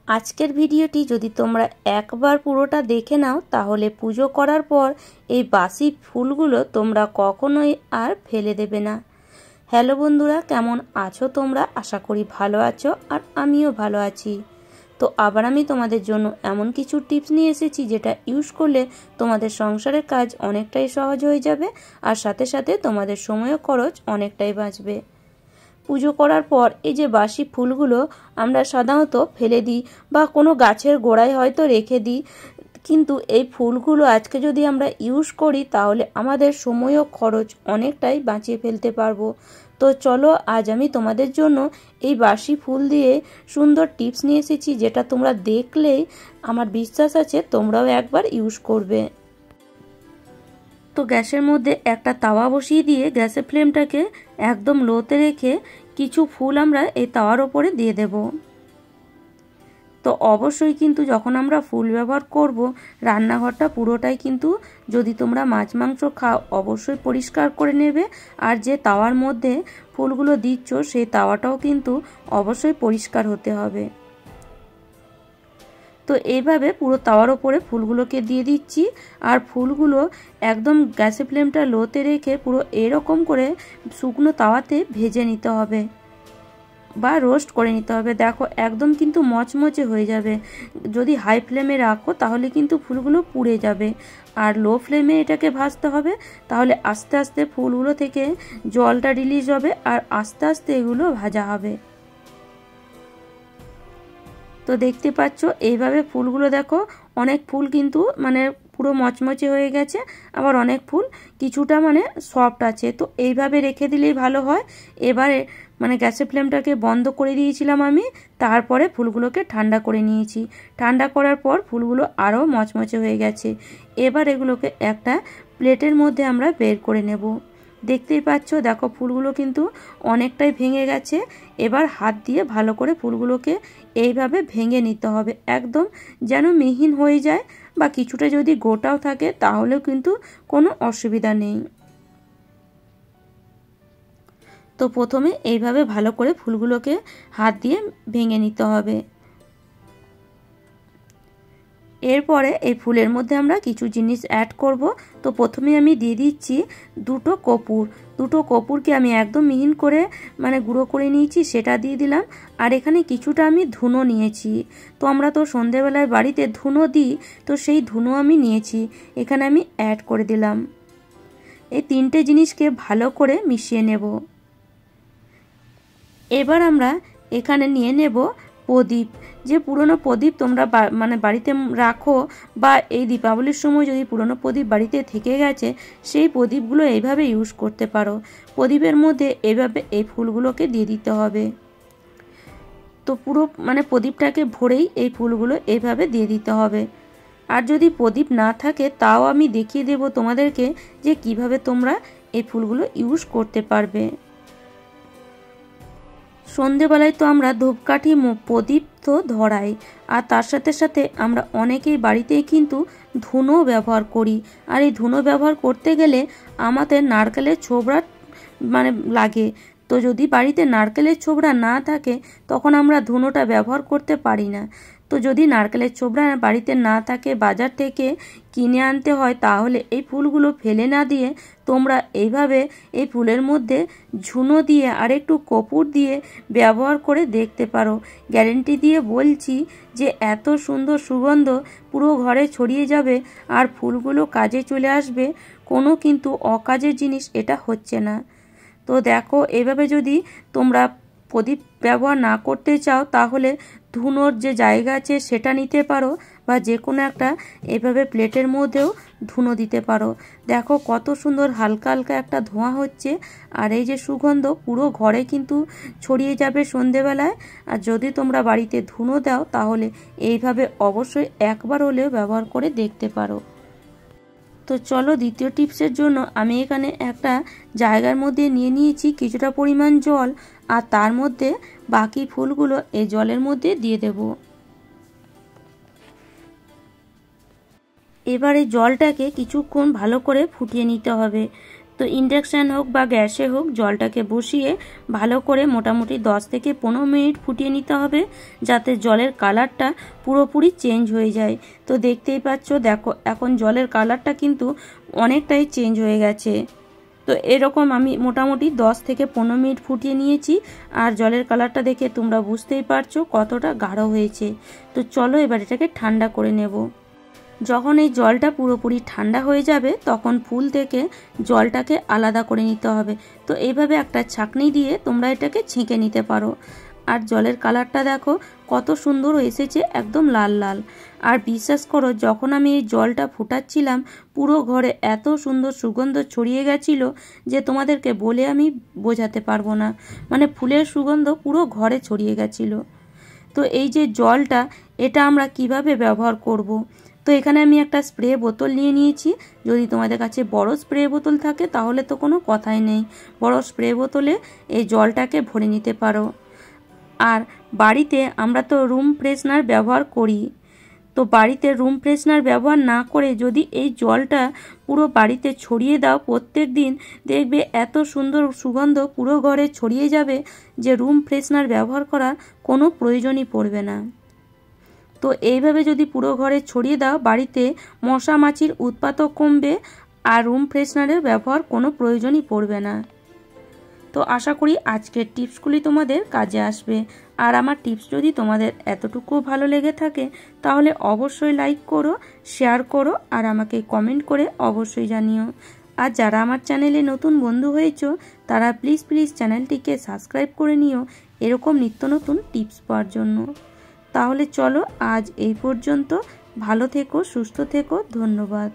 আজকের ভিডিওটি যদি তোমরা একবার পুরোটা দেখে নাও তাহলে পুজো করার পর এই বাসি ফুলগুলো তোমরা কখনোই আর ফেলে দেবে না। হ্যালো বন্ধুরা, কেমন আছো তোমরা? আশা করি ভালো আছো আর আমিও ভালো আছি। তো আবার আমি তোমাদের জন্য এমন কিছু টিপস নিয়ে এসেছি যেটা ইউজ করলে তোমাদের সংসারের কাজ অনেকটাই সহজ হয়ে যাবে আর সাথে সাথে তোমাদের সময় খরচ অনেকটাই বাঁচবে। পুজো করার পর এই যে বাসি ফুলগুলো আমরা সাধারণত ফেলে দিই বা কোনো গাছের গোড়ায় হয়তো রেখে দিই, কিন্তু এই ফুলগুলো আজকে যদি আমরা ইউজ করি তাহলে আমাদের সময় ও খরচ অনেকটাই বাঁচিয়ে ফেলতে পারবো। তো চলো, আজ আমি তোমাদের জন্য এই বাসি ফুল দিয়ে সুন্দর টিপস নিয়ে এসেছি যেটা তোমরা দেখলেই আমার বিশ্বাস আছে তোমরাও একবার ইউজ করবে। তো গ্যাসের মধ্যে একটা তাওয়া বসিয়ে দিয়ে গ্যাসের ফ্লেমটাকে একদম লোতে রেখে কিছু ফুল আমরা এই তাওয়ার ওপরে দিয়ে দেব। তো অবশ্যই কিন্তু যখন আমরা ফুল ব্যবহার করব রান্নাঘরটা পুরোটাই কিন্তু, যদি তোমরা মাছ মাংস খাও অবশ্যই পরিষ্কার করে নেবে, আর যে তাওয়ার মধ্যে ফুলগুলো দিচ্ছ সেই তাওয়াটাও কিন্তু অবশ্যই পরিষ্কার হতে হবে। তো এইভাবে পুরো তাওয়ার ওপরে ফুলগুলোকে দিয়ে দিচ্ছি, আর ফুলগুলো একদম গ্যাসের ফ্লেমটা লোতে রেখে পুরো এরকম করে শুকনো তাওয়াতে ভেজে নিতে হবে বা রোস্ট করে নিতে হবে। দেখো একদম কিন্তু মচমচে হয়ে যাবে। যদি হাই ফ্লেমে রাখো তাহলে কিন্তু ফুলগুলো পুড়ে যাবে, আর লো ফ্লেমে এটাকে ভাজতে হবে, তাহলে আস্তে আস্তে ফুলগুলো থেকে জলটা রিলিজ হবে আর আস্তে আস্তে এগুলো ভাজা হবে। তো দেখতে পাচ্ছ এইভাবে ফুলগুলো দেখো, অনেক ফুল কিন্তু মানে পুরো মচমচে হয়ে গেছে, আবার অনেক ফুল কিছুটা মানে সফট আছে। তো এইভাবে রেখে দিলেই ভালো হয়। এবারে মানে গ্যাসের ফ্লেমটাকে বন্ধ করে দিয়েছিলাম আমি, তারপরে ফুলগুলোকে ঠান্ডা করে নিয়েছি। ঠান্ডা করার পর ফুলগুলো আরও মচমচে হয়ে গেছে। এবার এগুলোকে একটা প্লেটের মধ্যে আমরা বের করে নেব। দেখতেই পাচ্ছ দেখো ফুলগুলো কিন্তু অনেকটাই ভেঙে গেছে। এবার হাত দিয়ে ভালো করে ফুলগুলোকে এইভাবে ভেঙে নিতে হবে, একদম যেন মিহিন হয়ে যায়, বা কিছুটা যদি গোটাও থাকে তাহলেও কিন্তু কোনো অসুবিধা নেই। তো প্রথমে এইভাবে ভালো করে ফুলগুলোকে হাত দিয়ে ভেঙে নিতে হবে। এরপরে এই ফুলের মধ্যে আমরা কিছু জিনিস অ্যাড করব। তো প্রথমে আমি দিয়ে দিচ্ছি দুটো কর্পূরকে আমি একদম মিহিন করে মানে গুঁড়ো করে নিয়েছি, সেটা দিয়ে দিলাম। আর এখানে কিছুটা আমি ধুনো নিয়েছি। তো আমরা তো সন্ধেবেলায় বাড়িতে ধুনো দিই, তো সেই ধুনো আমি নিয়েছি, এখানে আমি অ্যাড করে দিলাম। এই তিনটে জিনিসকে ভালো করে মিশিয়ে নেব। এবার আমরা এখানে নিয়ে নেব প্রদীপ। যে পুরনো প্রদীপ তোমরা মানে বাড়িতে রাখো, বা এই দীপাবলির সময় যদি পুরনো প্রদীপ বাড়িতে থেকে গেছে সেই প্রদীপগুলো এইভাবে ইউজ করতে পারো। প্রদীপের মধ্যে এইভাবে এই ফুলগুলোকে দিয়ে দিতে হবে। তো পুরো মানে প্রদীপটাকে ভরেই এই ফুলগুলো এইভাবে দিয়ে দিতে হবে। আর যদি প্রদীপ না থাকে তাও আমি দেখিয়ে দেব তোমাদেরকে যে কিভাবে তোমরা এই ফুলগুলো ইউজ করতে পারবে। সন্ধেবেলায় তো আমরা ধূপকাঠি প্রদীপ তো ধরাই, আর তার সাথে সাথে আমরা অনেকেই বাড়িতেই কিন্তু ধুনো ব্যবহার করি। আর এই ধুনো ব্যবহার করতে গেলে আমাদের নারকেলের ছোবড়া মানে লাগে। তো যদি বাড়িতে নারকেলের ছোবড়া না থাকে তখন আমরা ধুনোটা ব্যবহার করতে পারি না। তো যদি নারকেলের ছোবড়া বাড়িতে না থাকে, বাজার থেকে কিনে আনতে হয়, তাহলে এই ফুলগুলো ফেলে না দিয়ে তোমরা এইভাবে এই ফুলের মধ্যে ঝুনো দিয়ে আর একটু কর্পূর দিয়ে ব্যবহার করে দেখতে পারো। গ্যারেন্টি দিয়ে বলছি যে এত সুন্দর সুগন্ধ পুরো ঘরে ছড়িয়ে যাবে আর ফুলগুলো কাজে চলে আসবে। কোনো কিন্তু অকাজের জিনিস এটা হচ্ছে না। তো দেখো এইভাবে যদি তোমরা প্রদীপ ব্যবহার না করতে চাও তাহলে ধুনোর যে জায়গা আছে সেটা নিতে পারো, বা যে কোনো একটা এভাবে প্লেটের মধ্যেও ধুনো দিতে পারো। দেখো কত সুন্দর হালকা হালকা একটা ধোঁয়া হচ্ছে, আর এই যে সুগন্ধ পুরো ঘরে কিন্তু ছড়িয়ে যাবে সন্ধেবেলায়। আর যদি তোমরা বাড়িতে ধুনো দাও তাহলে এইভাবে অবশ্যই একবার হলেও ব্যবহার করে দেখতে পারো। তো চলো দ্বিতীয় টিপসের জন্য আমি এখানে একটা জায়গার মধ্যে নিয়ে নিয়েছি কিছুটা পরিমাণ জল, আর তার মধ্যে বাকি ফুলগুলো এই জলের মধ্যে দিয়ে দেব। এবার এই জলটাকে কিছুক্ষণ ভালো করে ফুটিয়ে নিতে হবে। তো ইন্ডাকশান হোক বা গ্যাসে হোক জলটাকে বসিয়ে ভালো করে মোটামুটি 10 থেকে 15 মিনিট ফুটিয়ে নিতে হবে, যাতে জলের কালারটা পুরোপুরি চেঞ্জ হয়ে যায়। তো দেখতেই পাচ্ছ, দেখো এখন জলের কালারটা কিন্তু অনেকটাই চেঞ্জ হয়ে গেছে। তো এরকম আমি মোটামুটি 10 থেকে 15 মিনিট ফুটিয়ে নিয়েছি, আর জলের কালারটা দেখে তোমরা বুঝতেই পারছো কতটা গাঢ় হয়েছে। তো চলো এবার এটাকে ঠান্ডা করে নেব। যখন এই জলটা পুরোপুরি ঠান্ডা হয়ে যাবে তখন ফুল থেকে জলটাকে আলাদা করে নিতে হবে। তো এইভাবে একটা ছাঁকনি দিয়ে তোমরা এটাকে ছেঁকে নিতে পারো। আর জলের কালারটা দেখো কত সুন্দর এসেছে, একদম লাল লাল। আর বিশ্বাস করো, যখন আমি এই জলটা ফুটাচ্ছিলাম পুরো ঘরে এত সুন্দর সুগন্ধ ছড়িয়ে গেছিল যে তোমাদেরকে বলে আমি বোঝাতে পারবো না। মানে ফুলের সুগন্ধ পুরো ঘরে ছড়িয়ে গেছিল। তো এই যে জলটা, এটা আমরা কিভাবে ব্যবহার করব। তো এখানে আমি একটা স্প্রে বোতল নিয়ে নিয়েছি। যদি তোমাদের কাছে বড় স্প্রে বোতল থাকে তাহলে তো কোনো কথাই নেই, বড় স্প্রে বোতলে এই জলটাকে ভরে নিতে পারো। আর বাড়িতে আমরা তো রুম ফ্রেশনার ব্যবহার করি। তো বাড়িতে রুম ফ্রেশনার ব্যবহার না করে যদি এই জলটা পুরো বাড়িতে ছড়িয়ে দাও প্রত্যেক দিন, দেখবে এত সুন্দর সুগন্ধ পুরো ঘরে ছড়িয়ে যাবে যে রুম ফ্রেশনার ব্যবহার করার কোনো প্রয়োজনই পড়বে না। তো এইভাবে যদি পুরো ঘরে ছড়িয়ে দাও, বাড়িতে মশা মাছির উৎপাতও কমবে, আর রুম ফ্রেশনারের ব্যবহার কোনো প্রয়োজনই পড়বে না। তো আশা করি আজকের টিপসগুলি তোমাদের কাজে আসবে। আর আমার টিপস যদি তোমাদের এতটুকু ভালো লেগে থাকে তাহলে অবশ্যই লাইক করো, শেয়ার করো, আর আমাকে কমেন্ট করে অবশ্যই জানিও। আর যারা আমার চ্যানেলে নতুন বন্ধু হয়েছো তারা প্লিজ চ্যানেলটিকে সাবস্ক্রাইব করে নিও এরকম নিত্য নতুন টিপস পাওয়ার জন্য। তাহলে চলো আজ এই পর্যন্ত। ভালো থেকো, সুস্থ থেকো, ধন্যবাদ।